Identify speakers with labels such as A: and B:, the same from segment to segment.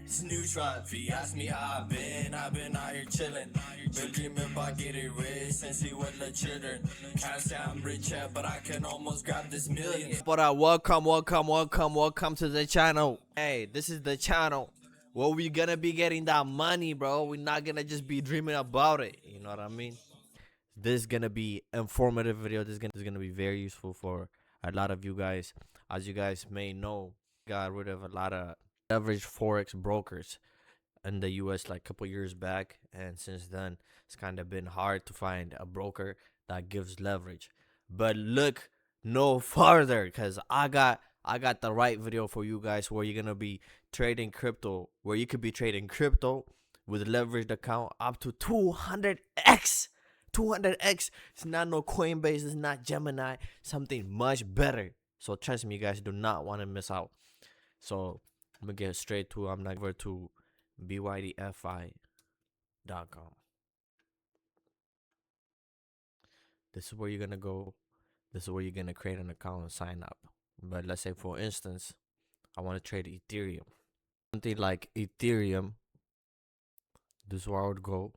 A: It's new tribe. If you ask me how I've been out here chillin'. Been dreaming about getting rich since we were little children. Can't say I'm rich yet, but I can almost grab this million.
B: But welcome to the channel. Hey, this is the channel where we gonna be getting that money, bro. We're not gonna just be dreaming about it. You know what I mean? This is gonna be informative video. This is gonna be very useful for a lot of you guys. As you guys may know, got rid of a lot of leverage forex brokers in the US like a couple years back, and since then it's kind of been hard to find a broker that gives leverage. But look no farther, because I got the right video for you guys where you're gonna be trading crypto, where you could be trading crypto with leveraged account up to 200x. 200x. It's not no Coinbase, it's not Gemini, something much better. So trust me, you guys do not want to miss out. So I'm gonna get straight to I'm not over to BYDFi.com. This is where you're gonna go. This is where you're gonna create an account and sign up. But let's say, for instance, I want to trade Ethereum. Something like Ethereum. This is where I would go.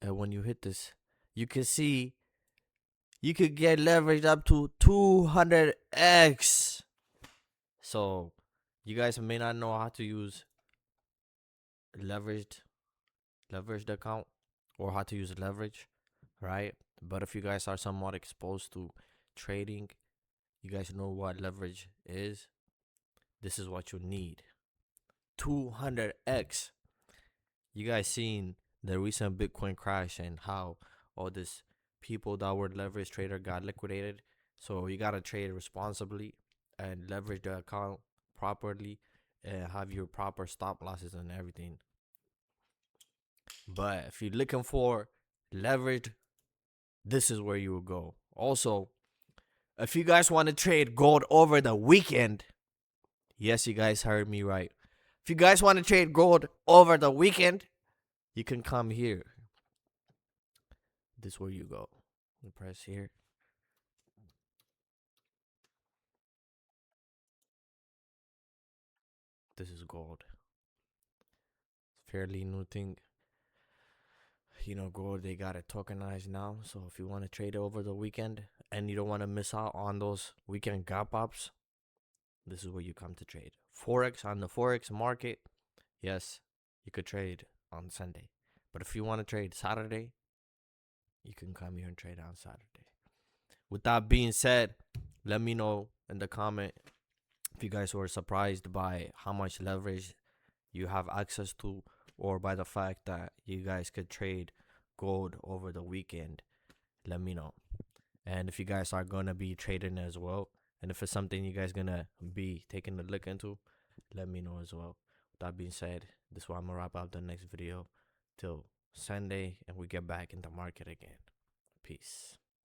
B: And when you hit this, you can see you could get leveraged up to 200x. So you guys may not know how to use leveraged account or how to use leverage, right? But if you guys are somewhat exposed to trading, you guys know what leverage is. This is what you need. 200x. You guys seen the recent Bitcoin crash and how all this people that were leverage trader got liquidated. So you gotta trade responsibly and leverage the account properly and have your proper stop losses and everything. But if you're looking for leverage, this is where you will go. Also, if you guys want to trade gold over the weekend, yes, you guys heard me right. If you guys want to trade gold over the weekend, you can come here. This is where you go. You press here. This is gold. It's fairly new thing. You know, gold, they got it tokenized now. So if you want to trade it over the weekend and you don't want to miss out on those weekend gap ups, this is where you come to trade. Forex, on the Forex market, yes, you could trade on Sunday. But if you want to trade Saturday, you can come here and trade on Saturday. With that being said, let me know in the comment if you guys were surprised by how much leverage you have access to, or by the fact that you guys could trade gold over the weekend. Let me know. And if you guys are gonna be trading as well, and if it's something you guys gonna be taking a look into, let me know as well. With that being said, this is where I'm gonna wrap up the next video till Sunday and we get back in the market again. Peace.